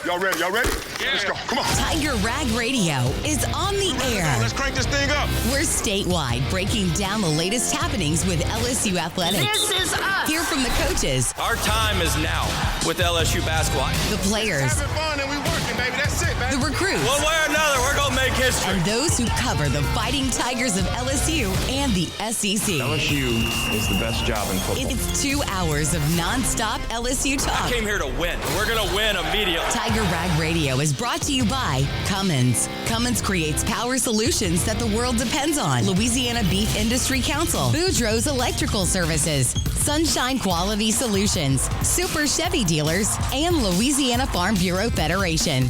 Y'all ready? Yeah. Let's go. Come on. Tiger Rag Radio is on the air. Let's crank this thing up. We're statewide, breaking down the latest happenings with LSU athletics. This is us. Hear from the coaches. Our time is now with LSU basketball. The players. Having fun and we working, baby. That's it, baby. The recruits. One way or another, we're going to make history. And those who cover the Fighting Tigers of LSU and the SEC. LSU is the best job in football. It's 2 hours of nonstop LSU talk. I came here to win. We're going to win immediately. Tiger Rag Radio is brought to you by Cummins. Cummins creates power solutions that the world depends on. Louisiana Beef Industry Council. Boudreaux's Electrical Services. Sunshine Quality Solutions. Super Chevy Dealers. And Louisiana Farm Bureau Federation.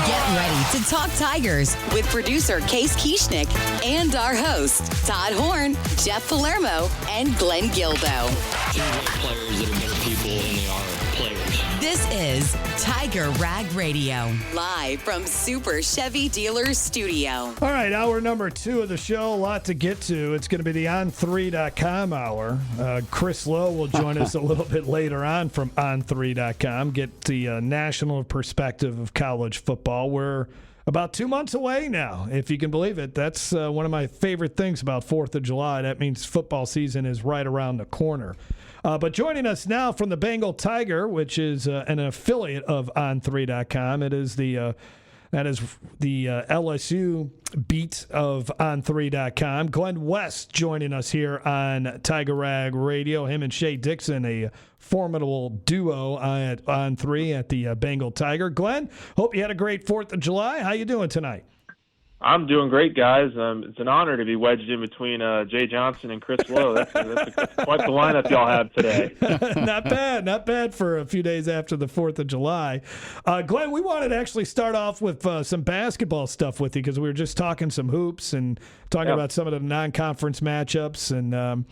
Get ready to talk Tigers with producer Case Kieschnick and our hosts, Todd Horn, Jeff Palermo, and Glenn Gildo. Players that are better people than they are players. This is Tiger Rag Radio, live from Super Chevy Dealers Studio. All right, hour number 2 of the show, a lot to get to. It's going to be the On3.com hour. Chris Lowe will join us a little bit later on from On3.com, get the national perspective of college football. We're about 2 months away now, if you can believe it. That's one of my favorite things about 4th of July. That means football season is right around the corner. But joining us now from the Bengal Tiger, which is an affiliate of On3.com, that is the LSU beat of On3.com. Glenn West joining us here on Tiger Rag Radio. Him and Shay Dixon, a formidable duo at On3 at the Bengal Tiger. Glenn, hope you had a great 4th of July. How you doing tonight? I'm doing great, guys. It's an honor to be wedged in between Jay Johnson and Chris Lowe. That's quite the lineup y'all have today. Not bad for a few days after the 4th of July. Glenn, we wanted to actually start off with some basketball stuff with you because we were just talking some hoops and talking about some of the non-conference matchups. And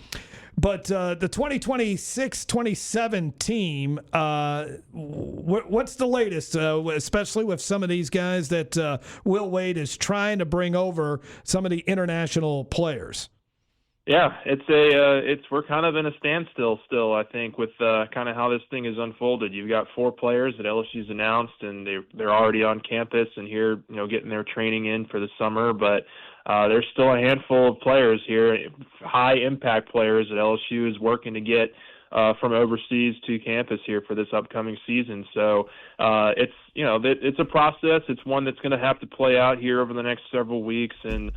But the 2026-27 team, what's the latest, especially with some of these guys that Will Wade is trying to bring over, some of the international players? Yeah, we're kind of in a standstill still, I think, with kind of how this thing is unfolded. You've got 4 players that LSU's announced, and they're already on campus and here, getting their training in for the summer, but there's still a handful of players here, high-impact players that LSU is working to get from overseas to campus here for this upcoming season. So it's a process. It's one that's going to have to play out here over the next several weeks and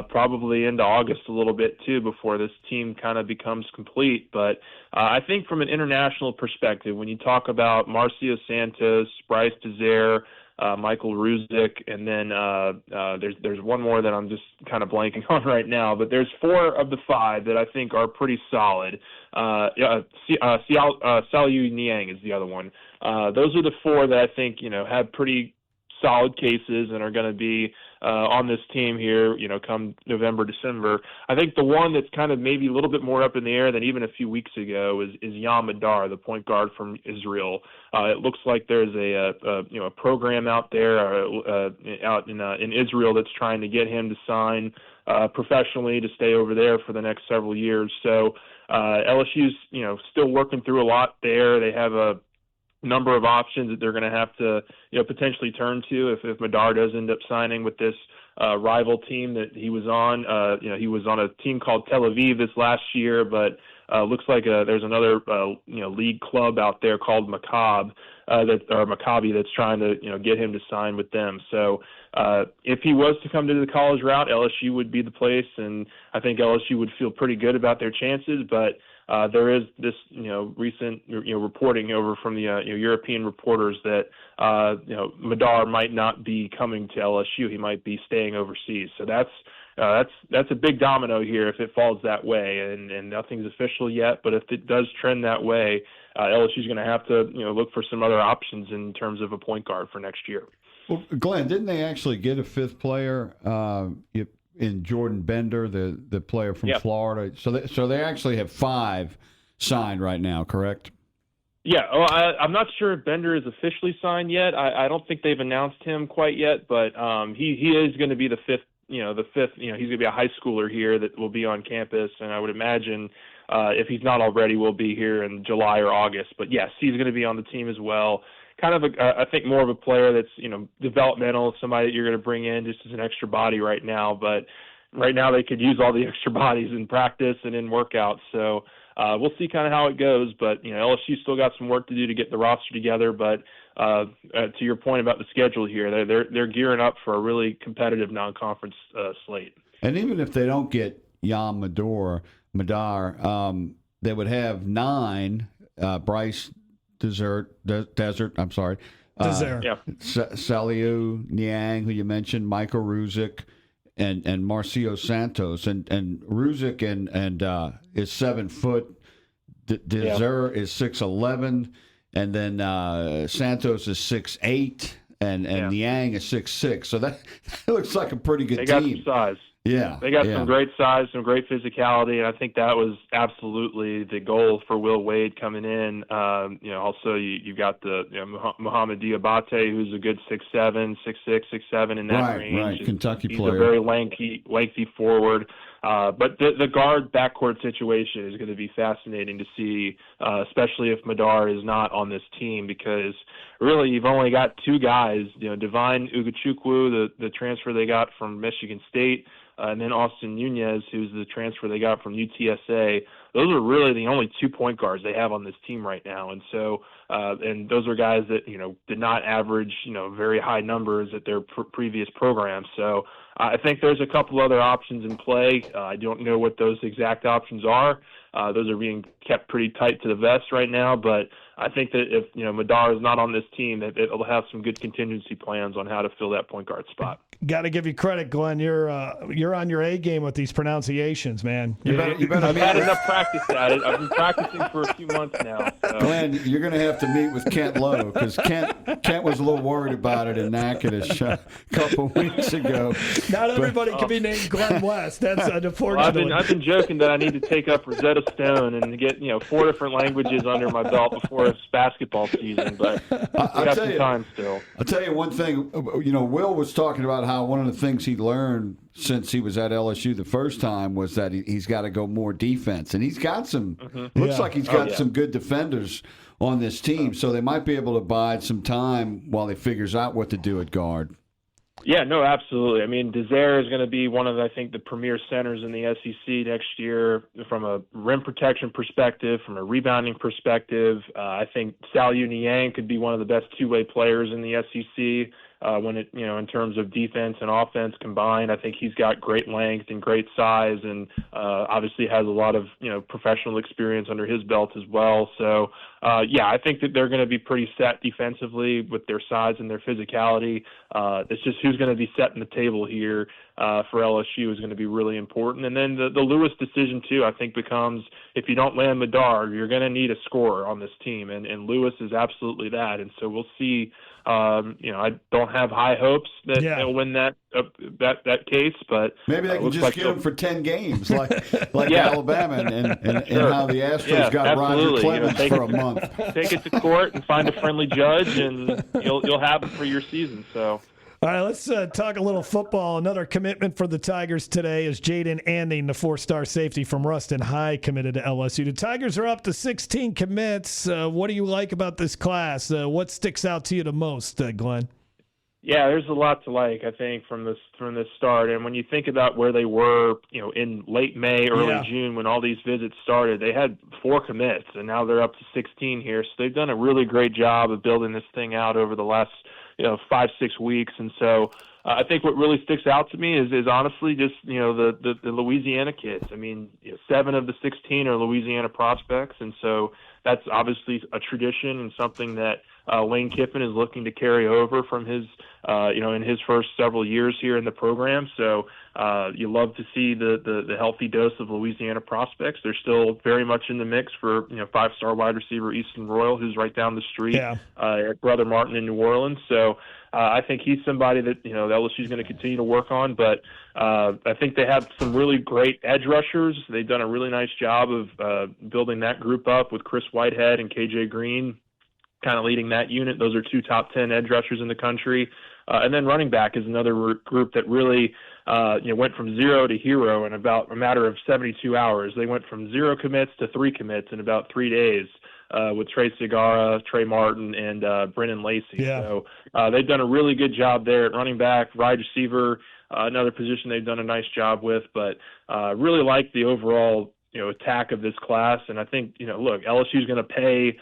probably into August a little bit too before this team kind of becomes complete. But I think from an international perspective, when you talk about Marcio Santos, Bryce Desire, Michael Ruzick, and then there's one more that I'm just kind of blanking on right now, but there's 4 of the 5 that I think are pretty solid. Salyu Niang is the other one. Those are the 4 that I think, have pretty solid cases and are going to be on this team here, come November, December. I think the one that's kind of maybe a little bit more up in the air than even a few weeks ago is Yam Madar, the point guard from Israel. It looks like there's a program out there out in Israel that's trying to get him to sign professionally to stay over there for the next several years. So LSU's still working through a lot there. They have a number of options that they're going to have to potentially turn to if Madar does end up signing with this rival team that he was on. He was on a team called Tel Aviv this last year, but looks like there's another league club out there called Maccabi that's trying to get him to sign with them. So if he was to come to the college route, LSU would be the place, and I think LSU would feel pretty good about their chances. But there is this recent reporting over from the European reporters that Madar might not be coming to LSU. He might be staying overseas. So that's a big domino here if it falls that way, and nothing's official yet. But if it does trend that way, LSU's going to have to look for some other options in terms of a point guard for next year. Well, Glenn, didn't they actually get a 5th player in Jordan Bender, the player from Florida? So they actually have 5 signed right now, correct? Yeah, I'm not sure if Bender is officially signed yet. I don't think they've announced him quite yet, but he is going to be the 5th. He's going to be a high schooler here that will be on campus, and I would imagine if he's not already, will be here in July or August. But yes, he's going to be on the team as well. Kind of, I think, more of a player that's, developmental, somebody that you're going to bring in just as an extra body right now. But right now they could use all the extra bodies in practice and in workouts. So we'll see kind of how it goes. But, LSU still got some work to do to get the roster together. But to your point about the schedule here, they're gearing up for a really competitive non-conference slate. And even if they don't get Yam Madar, they would have 9 Bryce Desert. Saliu Niang, who you mentioned, Michael Ruzick, and Marcio Santos. And Ruzick and is 7 foot. Desert is 6'11", and then Santos is 6'8", and Niang is 6'6". So that looks like a pretty good team. They got some size. Yeah, they got some great size, some great physicality, and I think that was absolutely the goal for Will Wade coming in. Also you got the Muhammad Diabate, who's a good 6'7", 6'6", 6'7" in that range. Right, Kentucky he's player. He's a very lengthy forward. But the guard backcourt situation is going to be fascinating to see, especially if Madar is not on this team, because really you've only got 2 guys, Divine Ugachukwu, the transfer they got from Michigan State, and then Austin Nunez, who's the transfer they got from UTSA. Those are really the only 2 point guards they have on this team right now. And so, and those are guys that, did not average, very high numbers at their previous programs. So I think there's a couple other options in play. I don't know what those exact options are. Those are being kept pretty tight to the vest right now, but I think that if Madar is not on this team, that it'll have some good contingency plans on how to fill that point guard spot. Got to give you credit, Glenn. You're on your A game with these pronunciations, man. You better. I've had enough practice at it. I've been practicing for a few months now. So. Glenn, you're going to have to meet with Kent Lowe, because Kent was a little worried about it in Natchitoches a couple weeks ago. Not everybody can be named Glenn West. That's unfortunate. Well, I've been joking that I need to take up Rosetta Stone and get 4 different languages under my belt before it's basketball season. But we got some time still. I'll tell you one thing. Will was talking about how one of the things he learned since he was at LSU the first time was that he's got to go more defense, and he's got some. Looks like he's got some good defenders on this team, so they might be able to bide some time while he figures out what to do at guard. Yeah, no, absolutely. I mean, Desire is going to be one of, I think, the premier centers in the SEC next year from a rim protection perspective, from a rebounding perspective. I think Saliu Niang could be one of the best two-way players in the SEC. When it, in terms of defense and offense combined, I think he's got great length and great size, and obviously has a lot of, professional experience under his belt as well. So, I think that they're going to be pretty set defensively with their size and their physicality. It's just who's going to be setting the table here for LSU is going to be really important. And then the Lewis decision, too, I think becomes, if you don't land Madar, you're going to need a scorer on this team, and Lewis is absolutely that. And so we'll see. I don't have high hopes that they'll win that case, but maybe they can just get him for 10 games, like Alabama, and how the Astros got Roger Clemens for a month. Take it to court and find a friendly judge, and you'll have it for your season. So. All right, let's talk a little football. Another commitment for the Tigers today is Jaden Anding, the 4-star safety from Ruston High, committed to LSU. The Tigers are up to 16 commits. What do you like about this class? What sticks out to you the most, Glenn? Yeah, there's a lot to like, I think, from this start. And when you think about where they were, in late May, early June, when all these visits started, they had 4 commits, and now they're up to 16 here. So they've done a really great job of building this thing out over the last 5-6 weeks. And so I think what really sticks out to me is honestly just, the Louisiana kids. I mean, 7 of the 16 are Louisiana prospects. And so that's obviously a tradition and something that Lane Kiffin is looking to carry over from his, in his first several years here in the program. So you love to see the healthy dose of Louisiana prospects. They're still very much in the mix for, 5-star wide receiver Easton Royal, who's right down the street at Brother Martin in New Orleans. So I think he's somebody that, LSU is going to continue to work on. But I think they have some really great edge rushers. They've done a really nice job of building that group up with Chris Whitehead and KJ Green kind of leading that unit. Those are 2 top 10 edge rushers in the country. And then running back is another group that really went from zero to hero in about a matter of 72 hours. They went from 0 commits to 3 commits in about 3 days. With Trey Segara, Trey Martin, and Brennan Lacey. Yeah. So they've done a really good job there at running back, wide receiver, another position they've done a nice job with. But really like the overall attack of this class. And I think look, LSU's going to pay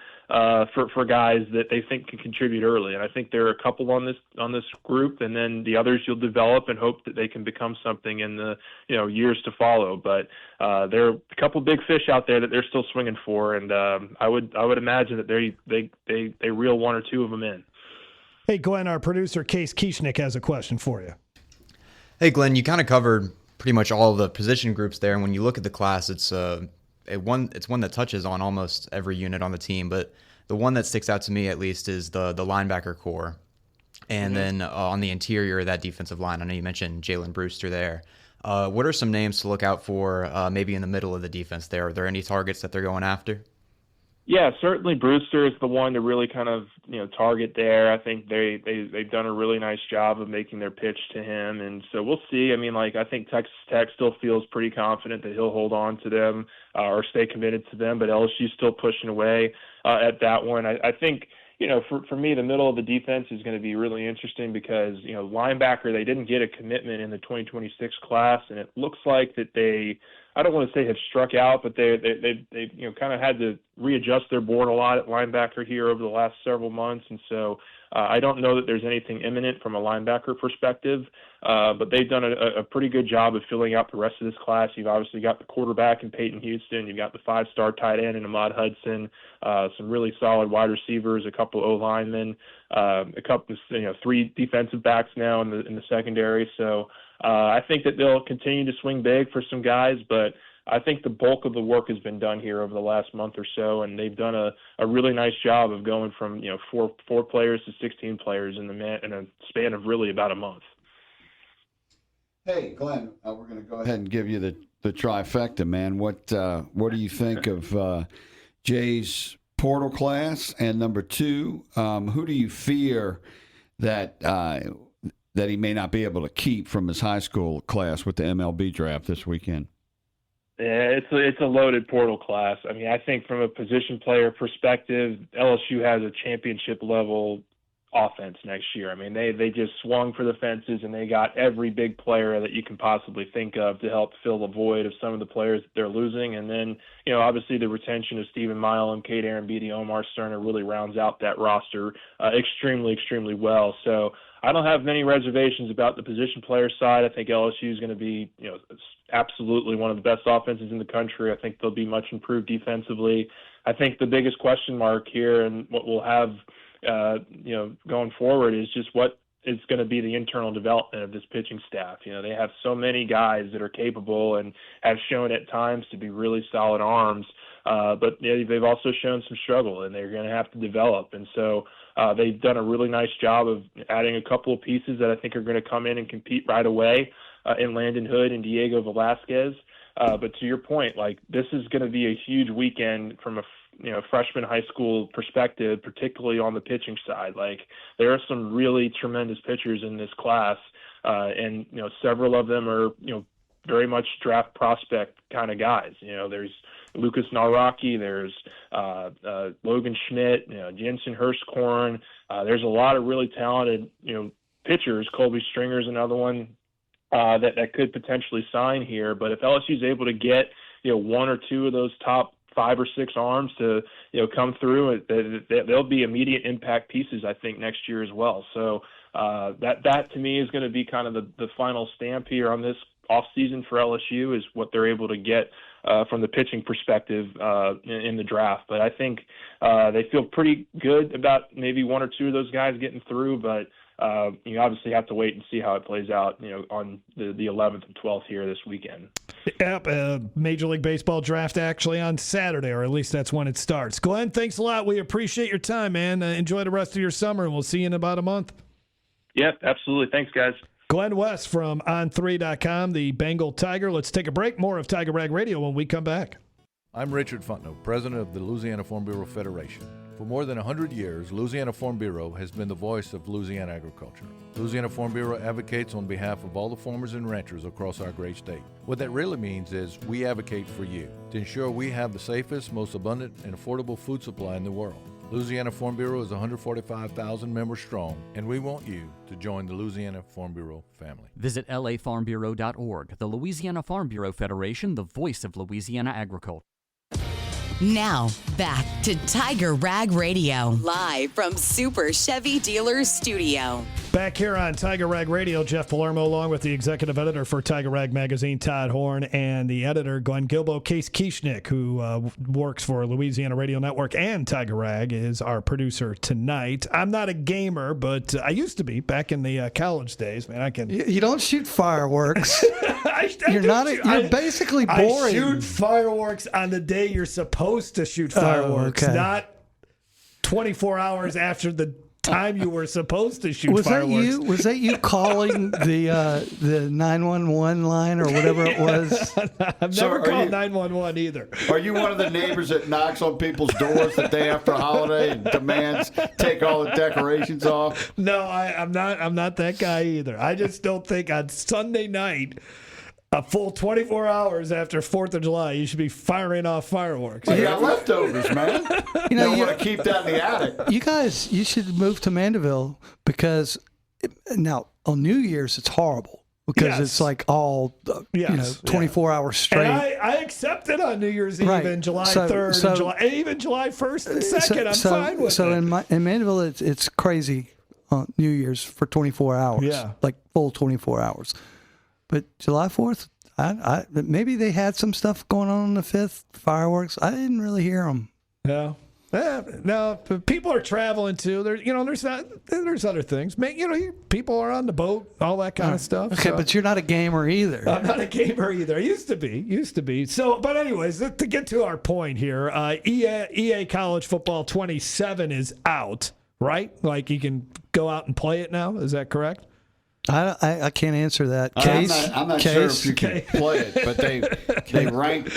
for guys that they think can contribute early. And I think there are a couple on this group, and then the others you'll develop and hope that they can become something in the years to follow. But there are a couple big fish out there that they're still swinging for, and I would imagine that they reel 1 or 2 of them in. Hey, Glenn, our producer Case Kieschnick has a question for you. Hey, Glenn, you kind of covered pretty much all of the position groups there, and when you look at the class, it's one that touches on almost every unit on the team, but the one that sticks out to me at least is the linebacker core. And then on the interior of that defensive line, I know you mentioned Jalen Brewster there. What are some names to look out for maybe in the middle of the defense there? Are there any targets that they're going after? Yeah, certainly Brewster is the one to really kind of target there. I think they've done a really nice job of making their pitch to him, and so we'll see. I mean, I think Texas Tech still feels pretty confident that he'll hold on to them or stay committed to them, but LSU's still pushing away at that one. I think for me, the middle of the defense is going to be really interesting because linebacker, they didn't get a commitment in the 2026 class, and it looks like that they, I don't want to say have struck out, but they kind of had to readjust their board a lot at linebacker here over the last several months, and so I don't know that there's anything imminent from a linebacker perspective, but they've done a pretty good job of filling out the rest of this class. You've obviously got the quarterback in Peyton Houston, you've got the 5-star tight end in Ahmad Hudson, some really solid wide receivers, a couple O linemen, a couple 3 defensive backs now in the secondary. So I think that they'll continue to swing big for some guys, but I think the bulk of the work has been done here over the last month or so, and they've done a really nice job of going from 4 players to 16 players in a span of really about a month. Hey, Glenn, we're going to go ahead and give you the trifecta, man. What do you think of Jay's portal class? And number 2, who do you fear that he may not be able to keep from his high school class with the MLB draft this weekend? Yeah, it's a loaded portal class. I mean, I think from a position player perspective, LSU has a championship level offense next year. I mean, they just swung for the fences and they got every big player that you can possibly think of to help fill the void of some of the players that they're losing. And then, obviously the retention of Stephen Milam, Kate Arambidi, Omar Sterner really rounds out that roster extremely, extremely well. So I don't have many reservations about the position player side. I think LSU is going to be, absolutely one of the best offenses in the country. I think they'll be much improved defensively. I think the biggest question mark here and what we'll have, going forward is just what is going to be the internal development of this pitching staff. They have so many guys that are capable and have shown at times to be really solid arms, but they've also shown some struggle, and they're going to have to develop. And so they've done a really nice job of adding a couple of pieces that I think are going to come in and compete right away in Landon Hood and Diego Velasquez. But to your point, this is going to be a huge weekend from a freshman high school perspective, particularly on the pitching side. There are some really tremendous pitchers in this class, and several of them are very much draft prospect kind of guys. There's Lucas Naraki, there's Logan Schmidt, Jensen Hurstkorn. There's a lot of really talented pitchers. Colby Stringer's another one that could potentially sign here. But if LSU is able to get 1 or 2 of those top 5 or 6 arms to come through, they'll be immediate impact pieces, I think, next year as well. So that to me is going to be kind of the final stamp here on this offseason for LSU, is what they're able to get from the pitching perspective in the draft. But I think they feel pretty good about maybe 1 or 2 of those guys getting through, but you obviously have to wait and see how it plays out, on the 11th and 12th here this weekend. Yep, Major League Baseball draft actually on Saturday, or at least that's when it starts. Glenn, thanks a lot. We appreciate your time, man. Enjoy the rest of your summer, and we'll see you in about a month. Yep, absolutely. Thanks, guys. Glenn West from On3.com, the Bengal Tiger. Let's take a break. More of Tiger Rag Radio when we come back. I'm Richard Fontenot, president of the Louisiana Farm Bureau Federation. For more than 100 years, Louisiana Farm Bureau has been the voice of Louisiana agriculture. Louisiana Farm Bureau advocates on behalf of all the farmers and ranchers across our great state. What that really means is we advocate for you to ensure we have the safest, most abundant, and affordable food supply in the world. Louisiana Farm Bureau is 145,000 members strong, and we want you to join the Louisiana Farm Bureau family. Visit lafarmbureau.org. The Louisiana Farm Bureau Federation, the voice of Louisiana agriculture. Now, back to Tiger Rag Radio, live from Super Chevy Dealers Studio. Back here on Tiger Rag Radio, Jeff Palermo, along with the executive editor for Tiger Rag Magazine, Todd Horn, and the editor, Glenn Gilbo. Case Kieschnick, who works for Louisiana Radio Network and Tiger Rag, is our producer tonight. I'm not a gamer, but I used to be back in the college days. Man, I can. You don't shoot fireworks. You're basically boring. I shoot fireworks on the day you're supposed to shoot fireworks, not 24 hours after the time you were supposed to shoot fireworks. Was that you calling the 911 line or whatever it was? I've never called 911 either. Are you one of the neighbors that knocks on people's doors the day after a holiday and demands take all the decorations off? No, I'm not. I'm not that guy either. I just don't think on Sunday night, a full 24 hours after 4th of July, you should be firing off fireworks. Well, you got leftovers, man. You want to keep that in the attic. You guys, you should move to Mandeville because now on New Year's it's horrible because it's like all 24 hours straight. And I accept it on New Year's Eve and July 3rd and even July 1st and 2nd. I'm fine with it. So in Mandeville, it's crazy on New Year's for 24 hours. Yeah, like full 24 hours. But July 4th, maybe they had some stuff going on the 5th, fireworks. I didn't really hear them. Yeah. No, people are traveling too. There's other things. People are on the boat, all that kind of stuff. Okay, but you're not a gamer either. I'm not a gamer either. I used to be. So, but anyways, to get to our point here, EA College Football 27 is out, right? Like you can go out and play it now. Is that correct? I can't answer that. Case, I'm not sure if you can play it, but they rank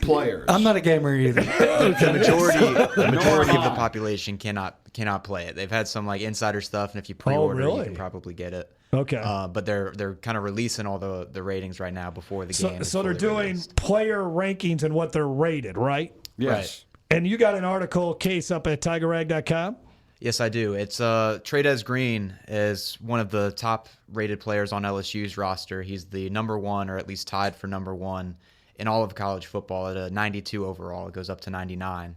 players. I'm not a gamer either. The majority of the population cannot play it. They've had some like insider stuff, and if you pre-order, you can probably get it. Okay. But they're kind of releasing all the ratings right now before the game. So they're doing player rankings and what they're rated, right? Yes. Right. And you got an article case up at TigerRag.com? Yes, I do. It's Trades Green is one of the top-rated players on LSU's roster. He's the number one, or at least tied for number one, in all of college football at a 92 overall. It goes up to 99.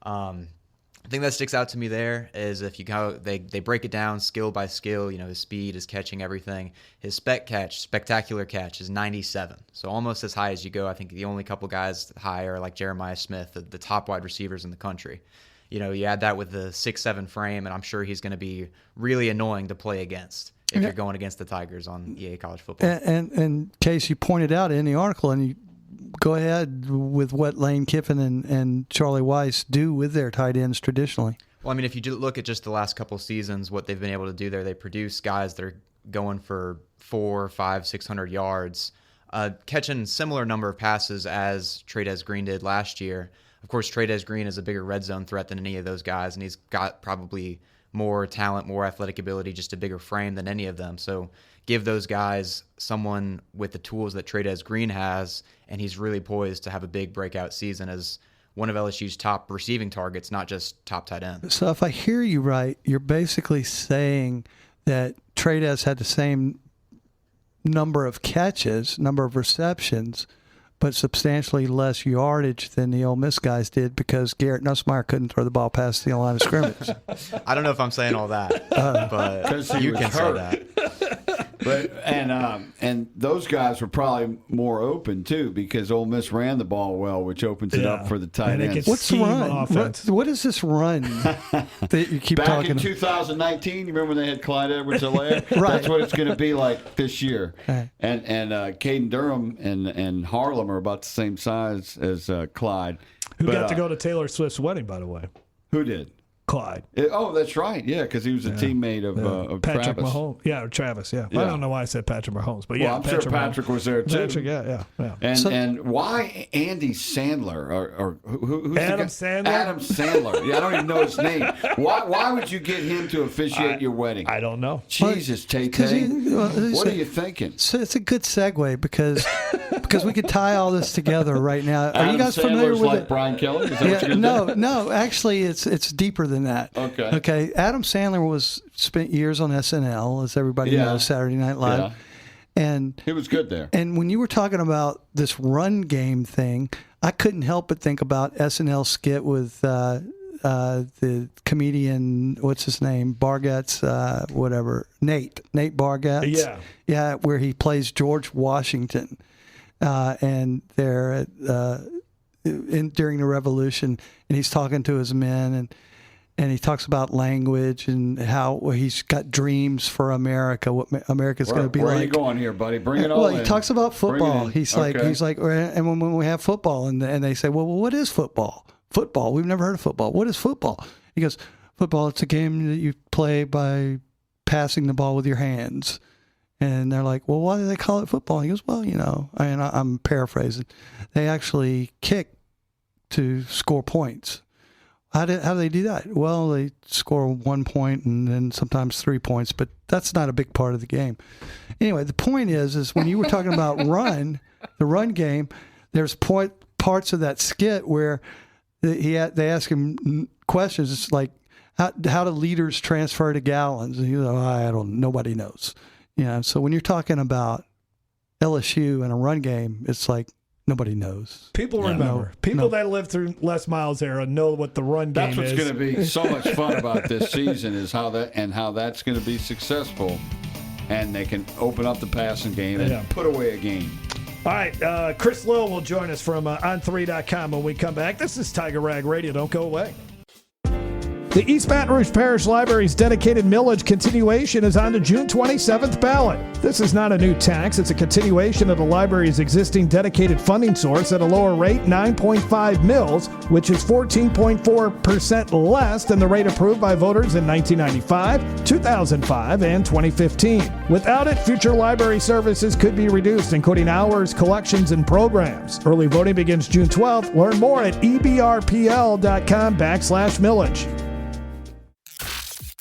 The thing that sticks out to me there is if you go, they break it down skill by skill. His speed, his catching, everything. His spectacular catch, is 97. So almost as high as you go. I think the only couple guys higher are like Jeremiah Smith, the top wide receivers in the country. You add that with the 6'7" frame, and I'm sure he's going to be really annoying to play against if you're going against the Tigers on EA College Football. And Case, you pointed out in the article, and you go ahead with what Lane Kiffin and Charlie Weiss do with their tight ends traditionally. Well, I mean, if you look at just the last couple of seasons, what they've been able to do there, they produce guys that are going for 400, 500, 600 yards, catching similar number of passes as Trades Green did last year. Of course, Trades Green is a bigger red zone threat than any of those guys, and he's got probably more talent, more athletic ability, just a bigger frame than any of them. So give those guys someone with the tools that Trades Green has, and he's really poised to have a big breakout season as one of LSU's top receiving targets, not just top tight end. So if I hear you right, you're basically saying that Trades had the same number of catches, number of receptions, but substantially less yardage than the Ole Miss guys did because Garrett Nussmeier couldn't throw the ball past the line of scrimmage. I don't know if I'm saying all that, but you can say that. But and those guys were probably more open too because Ole Miss ran the ball well, which opens it up for the tight ends. What's the run? What is this run that you keep talking about? Back in 2019, you remember when they had Clyde Edwards-Helaire? Right. That's what it's going to be like this year. Right. And Caden Durham and Harlem are about the same size as Clyde. Who got to go to Taylor Swift's wedding, by the way? Who did? Clyde. That's right. Yeah, because he was a teammate of Patrick Travis. Mahomes. Yeah, or Travis. Yeah. I don't know why I said Patrick Mahomes, but I'm sure Patrick was there too. Patrick, yeah. And why Andy Sandler or who's Adam the guy? Sandler? Adam Sandler. Yeah, I don't even know his name. Why would you get him to officiate your wedding? I don't know. Jesus, Tay. What are you thinking? So it's a good segue because we could tie all this together right now. Are Adam you guys Sandler's familiar with like it? Brian Kelly? Is that what you're gonna do? No. Actually, it's deeper than that. Okay. Adam Sandler spent years on SNL, as everybody knows, Saturday Night Live. Yeah. And he was good there. And when you were talking about this run game thing, I couldn't help but think about SNL skit with the comedian, what's his name, Bargatze, Nate Bargatze. Yeah, where he plays George Washington, and they're during the Revolution, and he's talking to his men, and he talks about language and how he's got dreams for America, what America's going to be like. Where are you going here, buddy? Bring it all in. Well, he talks about football. He's like, and when we have football, and they say, well, what is football? Football. We've never heard of football. What is football? He goes, football. It's a game that you play by passing the ball with your hands. And they're like, well, why do they call it football? He goes, well, I'm paraphrasing. They actually kick to score points. How do they do that? Well, they score 1 point and then sometimes 3 points, but that's not a big part of the game. Anyway, the point is when you were talking about the run game, there's parts of that skit where they ask him questions. It's like, how do leaders transfer to gallons? And he's like, nobody knows. So when you're talking about LSU and a run game, it's like, nobody knows. People remember. People that lived through Les Miles era know what the run game is. That's what's going to be so much fun about this season is how that's going to be successful, and they can open up the passing game and put away a game. All right, Chris Lowe will join us from on3.com when we come back. This is Tiger Rag Radio. Don't go away. The East Baton Rouge Parish Library's dedicated millage continuation is on the June 27th ballot. This is not a new tax. It's a continuation of the library's existing dedicated funding source at a lower rate, 9.5 mils, which is 14.4% less than the rate approved by voters in 1995, 2005, and 2015. Without it, future library services could be reduced, including hours, collections, and programs. Early voting begins June 12th. Learn more at ebrpl.com/millage.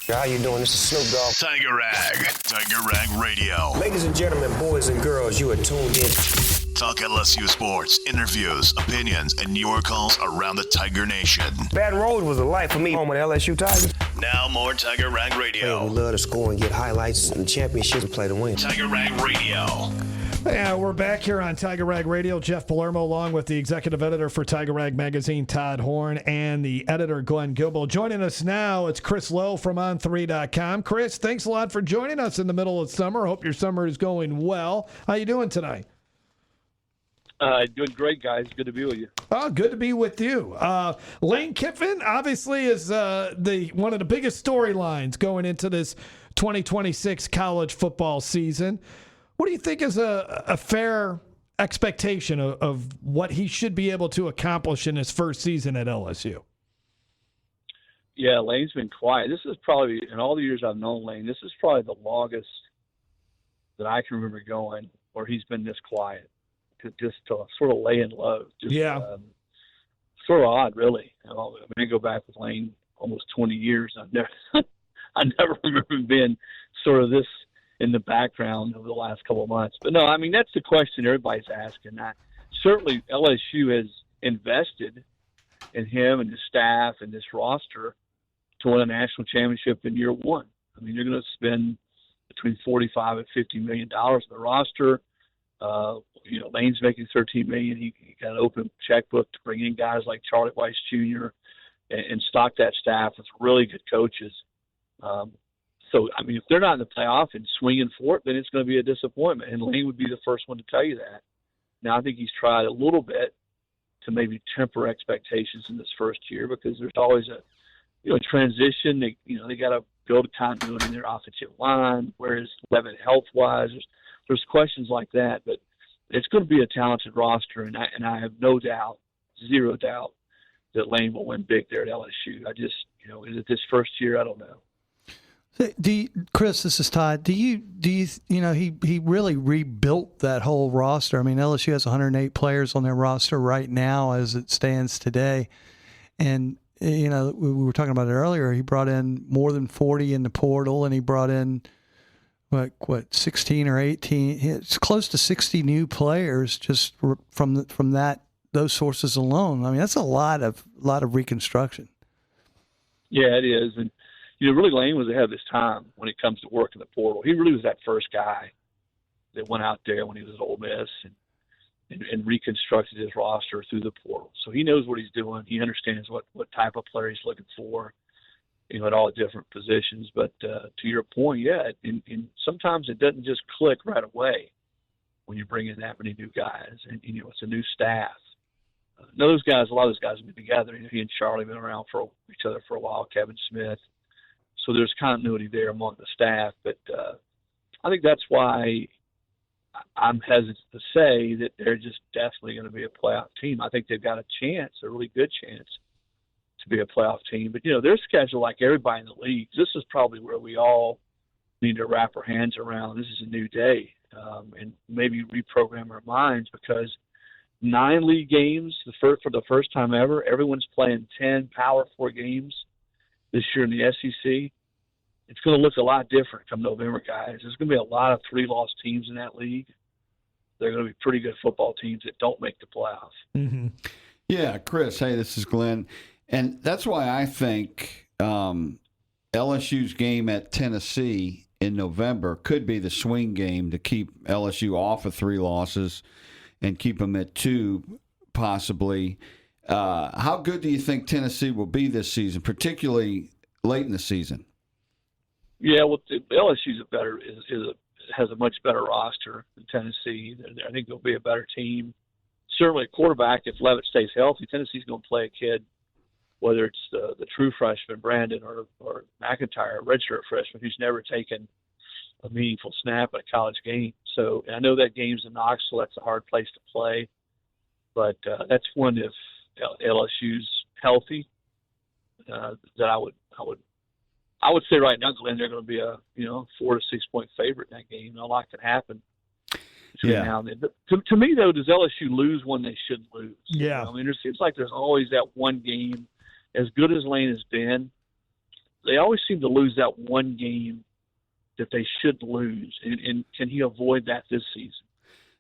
How you doing? This is Snoop Dogg. Tiger Rag Radio. Ladies and gentlemen, boys and girls, you are tuned in. Talk LSU sports, interviews, opinions, and your calls around the Tiger Nation. Baton Rouge was a life for me. Home with LSU Tigers. Now more Tiger Rag Radio. Hey, we love to score and get highlights and championships and play to win. Tiger Rag Radio. Yeah, we're back here on Tiger Rag Radio. Jeff Palermo, along with the executive editor for Tiger Rag Magazine, Todd Horn, and the editor, Glenn Gilbo. Joining us now, it's Chris Lowe from on3.com. Chris, thanks a lot for joining us in the middle of summer. Hope your summer is going well. How you doing tonight? Doing great, guys. Good to be with you. Oh, good to be with you. Lane Kiffin, obviously, is one of the biggest storylines going into this 2026 college football season. What do you think is a fair expectation of what he should be able to accomplish in his first season at LSU? Yeah, Lane's been quiet. This is probably, in all the years I've known Lane, this is probably the longest that I can remember going where he's been this quiet, to sort of lay in low. Sort of odd, really. I go back with Lane almost 20 years. I never remember him being sort of this in the background over the last couple of months. But no, I mean, that's the question everybody's asking. Certainly LSU has invested in him and his staff and this roster to win a national championship in year one. I mean, you're going to spend between $45 and $50 million on the roster. Lane's making $13 million. He got an open checkbook to bring in guys like Charlie Weiss Jr. and stock that staff with really good coaches. So, I mean, if they're not in the playoff and swinging for it, then it's going to be a disappointment. And Lane would be the first one to tell you that. Now, I think he's tried a little bit to maybe temper expectations in this first year because there's always a transition. They got to build continuity in their offensive line. Where is Levin health-wise? There's questions like that. But it's going to be a talented roster, and I have no doubt, zero doubt, that Lane will win big there at LSU. I just, is it this first year? I don't know. Chris, this is Todd. Do you he really rebuilt that whole roster. I mean, LSU has 108 players on their roster right now as it stands today. And, we were talking about it earlier. He brought in more than 40 in the portal, and he brought in, what 16 or 18. It's close to 60 new players just from those sources alone. I mean, that's a lot of reconstruction. Yeah, it is. And, really Lane was ahead of his time when it comes to work in the portal. He really was that first guy that went out there when he was at Ole Miss and reconstructed his roster through the portal. So he knows what he's doing. He understands what type of player he's looking for, at all different positions. But to your point, yeah, and sometimes it doesn't just click right away when you bring in that many new guys. And, it's a new staff. A lot of those guys have been together. He and Charlie have been around for each other for a while, Kevin Smith. So there's continuity there among the staff. But I think that's why I'm hesitant to say that they're just definitely going to be a playoff team. I think they've got a chance, a really good chance to be a playoff team. But, their schedule, like everybody in the league, this is probably where we all need to wrap our hands around. This is a new day, and maybe reprogram our minds, because 9 league games for the first time ever. Everyone's playing 10 Power 4 games this year in the SEC. It's going to look a lot different come November, guys. There's going to be a lot of 3-loss teams in that league. They're going to be pretty good football teams that don't make the playoffs. Mm-hmm. Yeah, Chris, hey, this is Glenn. And that's why I think LSU's game at Tennessee in November could be the swing game to keep LSU off of 3 losses and keep them at 2, possibly. How good do you think Tennessee will be this season, particularly late in the season? Yeah, well, LSU's has a much better roster than Tennessee. I think they'll be a better team. Certainly, at quarterback, if Levitt stays healthy, Tennessee's going to play a kid, whether it's the true freshman Brandon or McIntyre, a redshirt freshman who's never taken a meaningful snap at a college game. So, and I know that game's in Knoxville. That's a hard place to play, but that's one if LSU's healthy that I would say right now, Glenn, they're going to be a 4 to 6 point favorite in that game. A lot can happen between now and then. But to me, though, does LSU lose when they shouldn't lose? Yeah. I mean, it seems like there's always that one game. As good as Lane has been, they always seem to lose that one game that they should lose. And can he avoid that this season?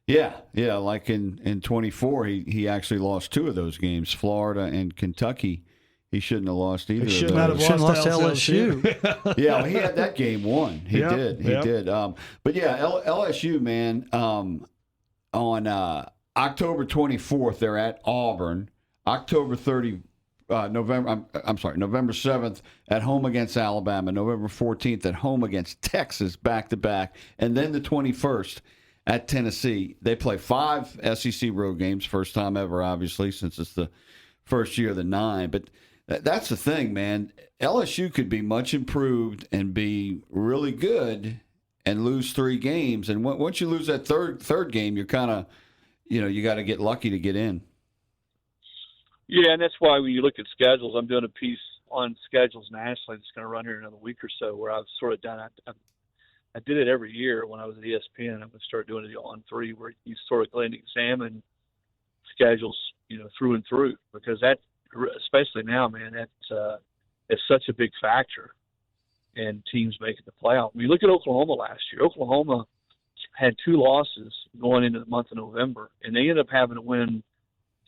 Yeah. Like in 24, he actually lost 2 of those games, Florida and Kentucky. He shouldn't have lost either. He should not have lost to LSU. Yeah, well, he had that game won. He did. But yeah, LSU, man, on October 24th, they're at Auburn. November 7th at home against Alabama. November 14th at home against Texas, back-to-back. And then the 21st at Tennessee. They play 5 SEC road games, first time ever, obviously, since it's the first year of the 9. But that's the thing, man. LSU could be much improved and be really good and lose 3 games. And once you lose that third game, you're kind of, you got to get lucky to get in. Yeah, and that's why when you look at schedules, I'm doing a piece on schedules nationally that's going to run here in another week or so, where I've sort of done I did it every year when I was at ESPN. I'm going to start doing it on 3, where you sort of go and examine schedules, through and through, because that, especially now, man, it's such a big factor in teams making the playoff. When you look at Oklahoma last year, Oklahoma had 2 losses going into the month of November, and they ended up having to win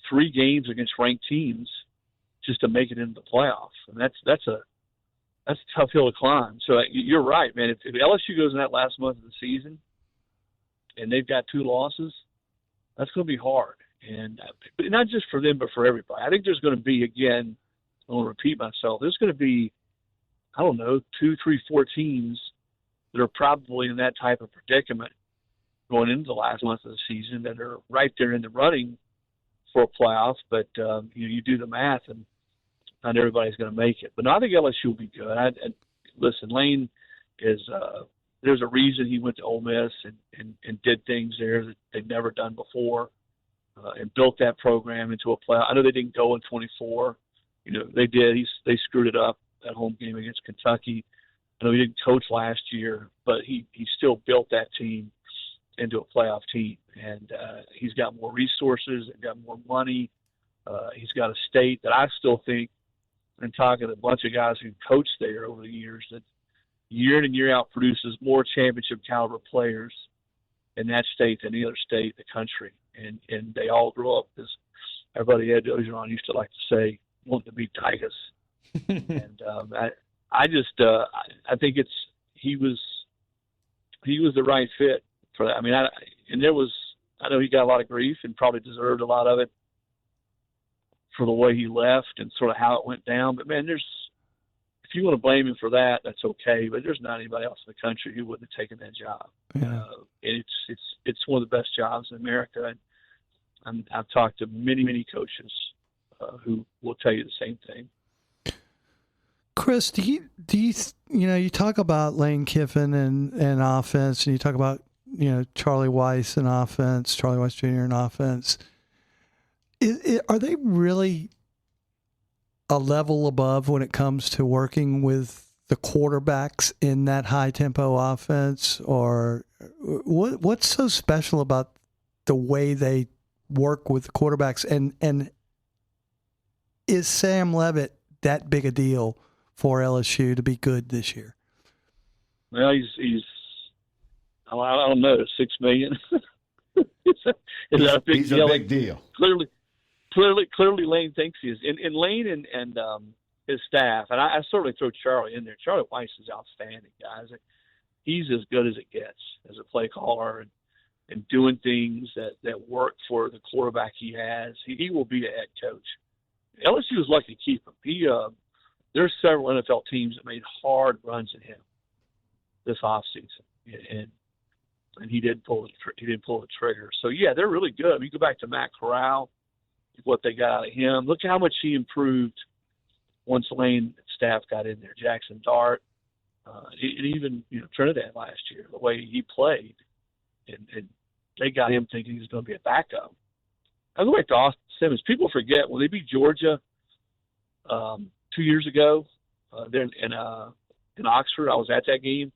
3 games against ranked teams just to make it into the playoff. And that's a tough hill to climb. So you're right, man. If LSU goes in that last month of the season and they've got 2 losses, that's going to be hard. And but not just for them, but for everybody. I think there's going to be, again, I want to repeat myself, there's going to be, 2, 3, 4 teams that are probably in that type of predicament going into the last month of the season that are right there in the running for a playoff. But you do the math, and not everybody's going to make it. But no, I think LSU will be good. Listen, Lane is there's a reason he went to Ole Miss and did things there that they've never done before, and built that program into a playoff. I know they didn't go in 24, they did. They screwed it up that home game against Kentucky. I know he didn't coach last year, but he still built that team into a playoff team. And he's got more resources and got more money. He's got a state that I still think, and talking to a bunch of guys who coached there over the years, that year in and year out produces more championship caliber players in that state than any other state in the country. And they all grew up, as our buddy Ed Ogeron used to like to say, wanting to be Tigers. And I think he was the right fit for that. I mean, I know he got a lot of grief and probably deserved a lot of it for the way he left and sort of how it went down. But man, if you want to blame him for that, that's okay. But there's not anybody else in the country who wouldn't have taken that job. Yeah. And it's one of the best jobs in America. And I've talked to many coaches who will tell you the same thing. Chris, do you you talk about Lane Kiffin and offense, and you talk about Charlie Weiss and offense, Charlie Weiss Jr. and offense. Are they really a level above when it comes to working with the quarterbacks in that high tempo offense, or what's so special about the way they work with the quarterbacks? And is Sam Levitt that big a deal for LSU to be good this year? Well, he's I don't know, $6 million. Is that a big he's deal? A big deal. Clearly, Lane thinks he is. And Lane and his staff, and I certainly throw Charlie in there. Charlie Weiss is outstanding, guys. He's as good as it gets as a play caller and doing things that work for the quarterback he has. He will be a head coach. LSU was lucky to keep him. There's several NFL teams that made hard runs at him this offseason, and he did pull the trigger. So yeah, they're really good. I mean, you go back to Matt Corral, what they got out of him. Look how much he improved once Lane staff got in there. Jackson Dart, and even Trinidad last year, the way he played, and they got him thinking he was going to be a backup. I go back to Austin Simmons. People forget when they beat Georgia 2 years ago there in Oxford. I was at that game.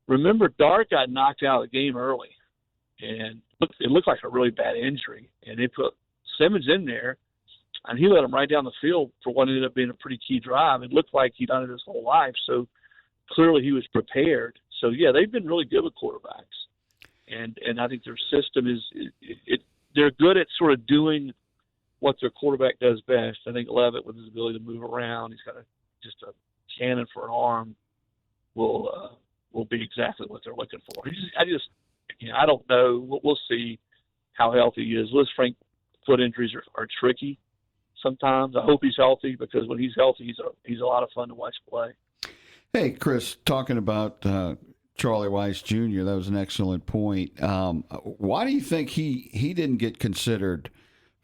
Remember, Dart got knocked out of the game early, and it looked like a really bad injury. And they put Simmons in there, and he let him right down the field for what ended up being a pretty key drive. It looked like he'd done it his whole life, so clearly he was prepared. So, yeah, they've been really good with quarterbacks. And I think their system they're good at sort of doing what their quarterback does best. I think Levitt, with his ability to move around, he's got just a cannon for an arm, will be exactly what they're looking for. I don't know. We'll see how healthy he is. Liz Frank foot injuries are tricky sometimes. I hope he's healthy, because when he's healthy, he's a lot of fun to watch play. Hey, Chris, talking about Charlie Weiss Jr., that was an excellent point. Why do you think he didn't get considered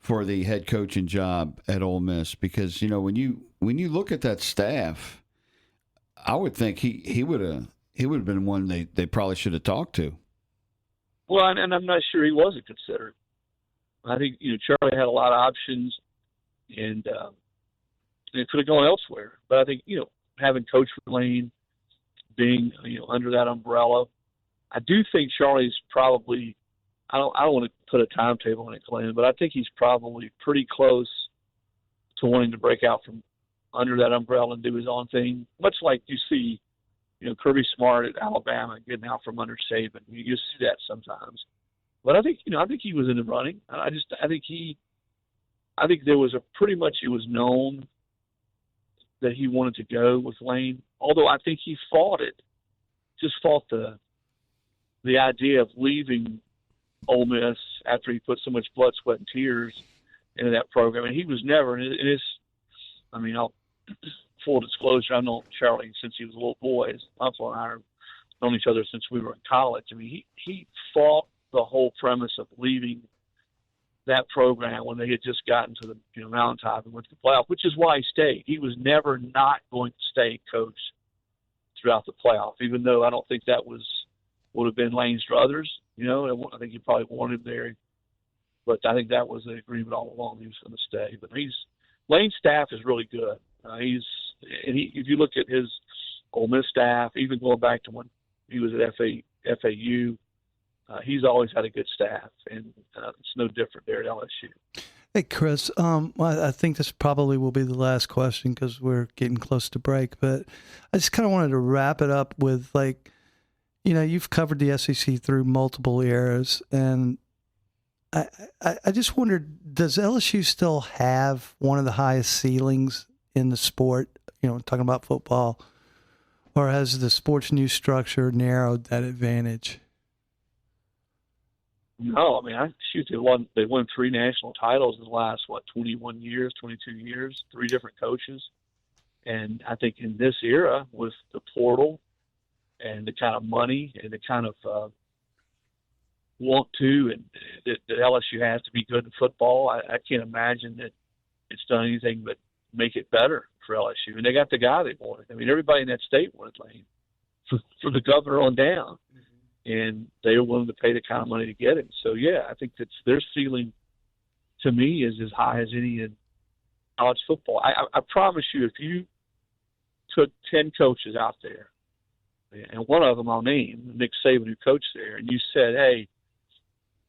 for the head coaching job at Ole Miss? Because when you look at that staff, I would think he would have been one they probably should have talked to. Well, and I'm not sure he wasn't considered. I think Charlie had a lot of options, and it could have gone elsewhere. But I think having Coach Lane, being under that umbrella, I do think Charlie's probably. I don't want to put a timetable on it, Glenn, but I think he's probably pretty close to wanting to break out from under that umbrella and do his own thing, much like you see, Kirby Smart at Alabama getting out from under Saban. You see that sometimes. But I think he was in the running. I think there was it was known that he wanted to go with Lane. Although I think he fought the idea of leaving Ole Miss after he put so much blood, sweat, and tears into that program. And he was never I'll full disclosure, I've known Charlie since he was a little boy. His uncle and I have known each other since we were in college. I mean, he fought the whole premise of leaving that program when they had just gotten to the mountaintop and went to the playoff, which is why he stayed. He was never not going to stay coach throughout the playoff, even though I don't think that would have been Lane's druthers. I think he probably wanted him there, but I think that was the agreement all along. He was going to stay. But Lane's staff is really good. If you look at his Ole Miss staff, even going back to when he was at FAU, he's always had a good staff, and it's no different there at LSU. Hey, Chris, I think this probably will be the last question because we're getting close to break, but I just kind of wanted to wrap it up with, you've covered the SEC through multiple eras, and I just wondered, does LSU still have one of the highest ceilings in the sport, talking about football, or has the sports news structure narrowed that advantage? No, I mean, they won 3 national titles in the last, 21 years, 22 years, 3 different coaches. And I think in this era, with the portal and the kind of money and the kind of want to and that LSU has to be good in football, I can't imagine that it's done anything but make it better for LSU. And they got the guy they wanted. I mean, everybody in that state wanted Lane for the governor on down. And they were willing to pay the kind of money to get him. So, yeah, I think their ceiling, to me, is as high as any in college football. I promise you, if you took 10 coaches out there, and one of them I'll name, Nick Saban, who coached there, and you said, hey,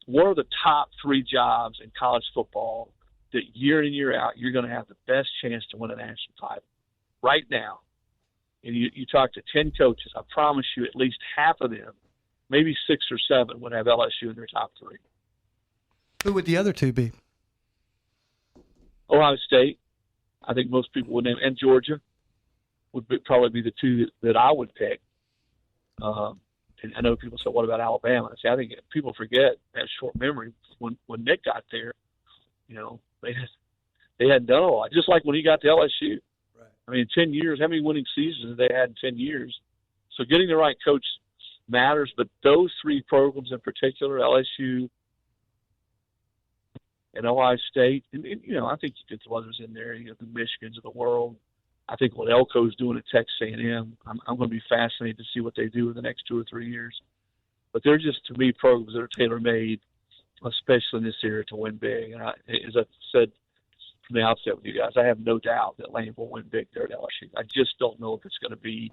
what are the top 3 jobs in college football that year in and year out you're going to have the best chance to win a national title right now? And you talk to 10 coaches, I promise you at least half of them, maybe 6 or 7, would have LSU in their top 3. Who would the other 2 be? Ohio State, I think most people would name, and Georgia would probably be the 2 that I would pick. And I know people say, what about Alabama? I think people forget, have short memory. When Nick got there, they hadn't done a lot. Just like when he got to LSU. Right. I mean, 10 years, how many winning seasons have they had in 10 years? So getting the right coach matters, but those 3 programs in particular, LSU and Ohio State, and I think you get some others in there, the Michigans of the world. I think what Elko's doing at Texas A&M, I'm going to be fascinated to see what they do in the next 2 or 3 years. But they're just, to me, programs that are tailor-made, especially in this era, to win big. And as I said from the outset with you guys, I have no doubt that Lane will win big there at LSU. I just don't know if it's going to be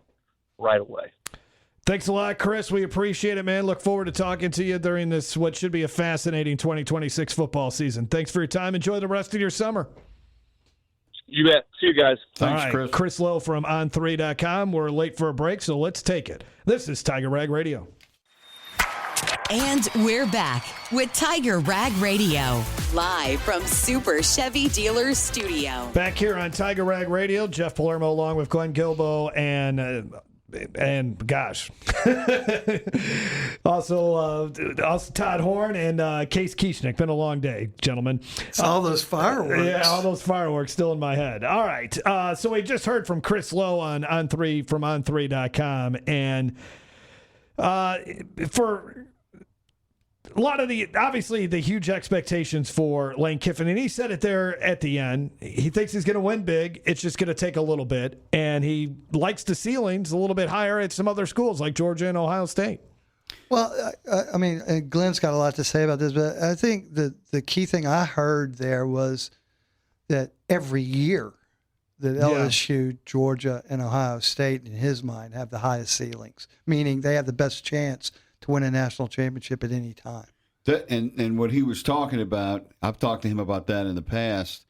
right away. Thanks a lot, Chris. We appreciate it, man. Look forward to talking to you during this, what should be a fascinating 2026 football season. Thanks for your time. Enjoy the rest of your summer. You bet. See you guys. Thanks, Chris. Chris Lowe from On3.com. We're late for a break, so let's take it. This is Tiger Rag Radio. And we're back with Tiger Rag Radio, live from Super Chevy Dealers Studio. Back here on Tiger Rag Radio, Jeff Palermo along with Glenn Gilbo and gosh, also Todd Horn and Case Kieschnick. Been a long day, gentlemen. It's all those fireworks. Yeah, all those fireworks still in my head. All right, so we just heard from Chris Lowe on On3 from On3.com, and for a lot of obviously the huge expectations for Lane Kiffin, and he said it there at the end. He thinks he's going to win big. It's just going to take a little bit, and he likes the ceilings a little bit higher at some other schools like Georgia and Ohio State. Well, I mean, Glenn's got a lot to say about this, but I think the key thing I heard there was that every year that LSU, Georgia, and Ohio State, in his mind, have the highest ceilings, meaning they have the best chance to win a national championship at any time. And what he was talking about, I've talked to him about that in the past,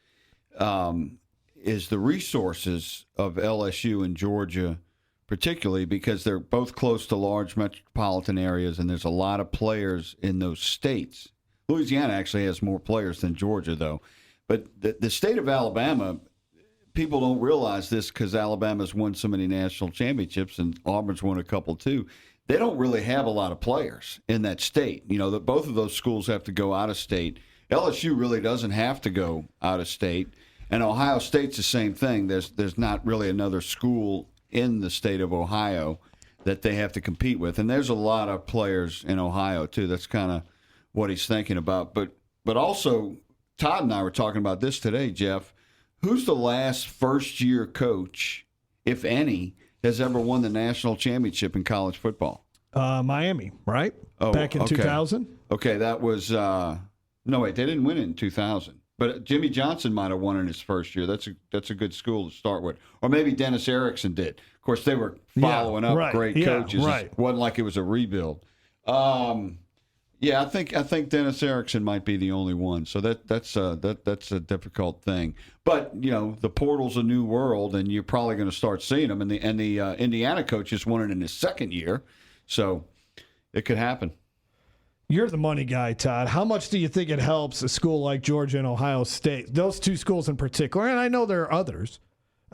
is the resources of LSU and Georgia, particularly because they're both close to large metropolitan areas, and there's a lot of players in those states. Louisiana actually has more players than Georgia, though. But the state of Alabama, people don't realize this because Alabama's won so many national championships, and Auburn's won a couple too. They don't really have a lot of players in that state. That both of those schools have to go out of state. LSU really doesn't have to go out of state, and Ohio State's the same thing. There's not really another school in the state of Ohio that they have to compete with, and there's a lot of players in Ohio too. That's kind of what he's thinking about. But also, Todd and I were talking about this today, Jeff. Who's the last first-year coach, if any, has ever won the national championship in college football? Miami, right? Oh, back in 2000. Okay, that was no wait. They didn't win it in 2000. But Jimmy Johnson might have won in his first year. That's a good school to start with. Or maybe Dennis Erickson did. Of course, they were following up great coaches. It wasn't like it was a rebuild. I think Dennis Erickson might be the only one. So that's a difficult thing. But the portal's a new world, and you're probably going to start seeing them. And the Indiana coach just won it in his second year, so it could happen. You're the money guy, Todd. How much do you think it helps a school like Georgia and Ohio State, those two schools in particular? And I know there are others.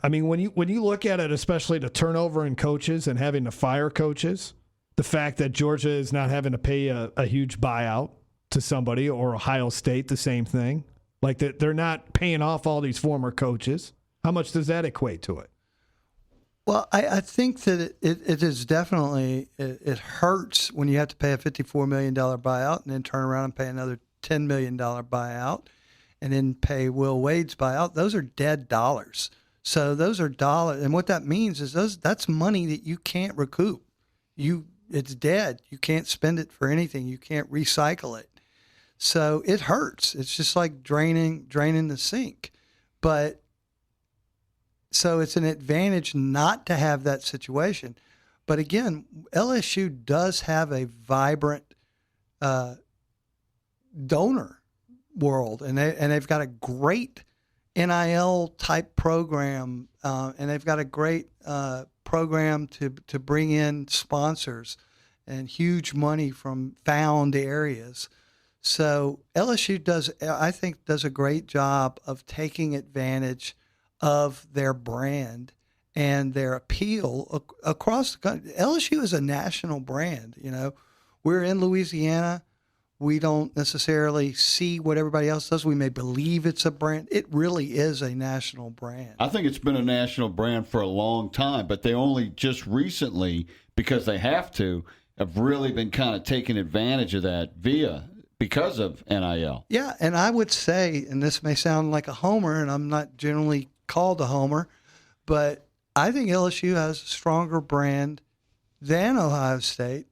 I mean, when you look at it, especially the turnover in coaches and having to fire coaches, the fact that Georgia is not having to pay a huge buyout to somebody, or Ohio State, the same thing. Like they're not paying off all these former coaches. How much does that equate to it? Well, I think that it is definitely, it hurts when you have to pay a $54 million buyout and then turn around and pay another $10 million buyout and then pay Will Wade's buyout. Those are dead dollars. So those are dollars. And what that means is that's money that you can't recoup. It's dead. You can't spend it for anything. You can't recycle it. So it hurts. It's just like draining the sink. But so it's an advantage not to have that situation. But again, LSU does have a vibrant donor world, and they've got a great NIL type program, and they've got a great program to bring in sponsors and huge money from found areas. So LSU I think does a great job of taking advantage of their brand and their appeal across the country. LSU is a national brand. We're in Louisiana. We don't necessarily see what everybody else does. We may believe it's a brand. It really is a national brand. I think it's been a national brand for a long time, but they only just recently, because they have really been kind of taking advantage of that because of NIL. Yeah, and I would say, and this may sound like a homer, and I'm not generally called a homer, but I think LSU has a stronger brand than Ohio State,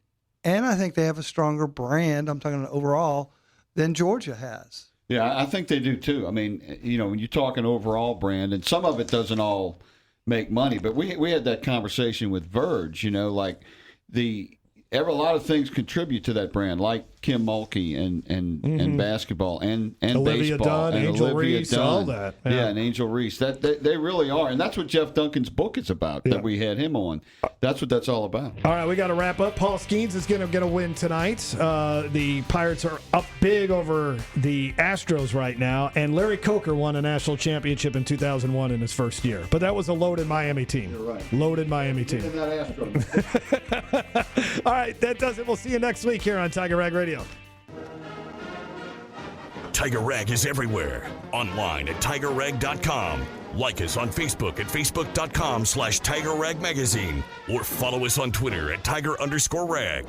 and I think they have a stronger brand, I'm talking overall, than Georgia has. Yeah, I think they do too. I mean, when you talk an overall brand, and some of it doesn't all make money, but we had that conversation with Verge, like a lot of things contribute to that brand, like Kim Mulkey and basketball and Olivia baseball Dunn, and Angel Olivia Reese, Dunn. all that. Yeah, and Angel Reese. That they really are, and that's what Jeff Duncan's book is about. That we had him on. That's what that's all about. All right, we got to wrap up. Paul Skeens is going to get a win tonight. The Pirates are up big over the Astros right now, and Larry Coker won a national championship in 2001 in his first year. But that was a loaded Miami team. You're right. Loaded Miami team. All right, that does it. We'll see you next week here on Tiger Rag Radio. Tiger Rag is everywhere. Online at TigerRag.com. Like us on Facebook at Facebook.com/TigerRagMagazine. Or follow us on Twitter at Tiger_Rag.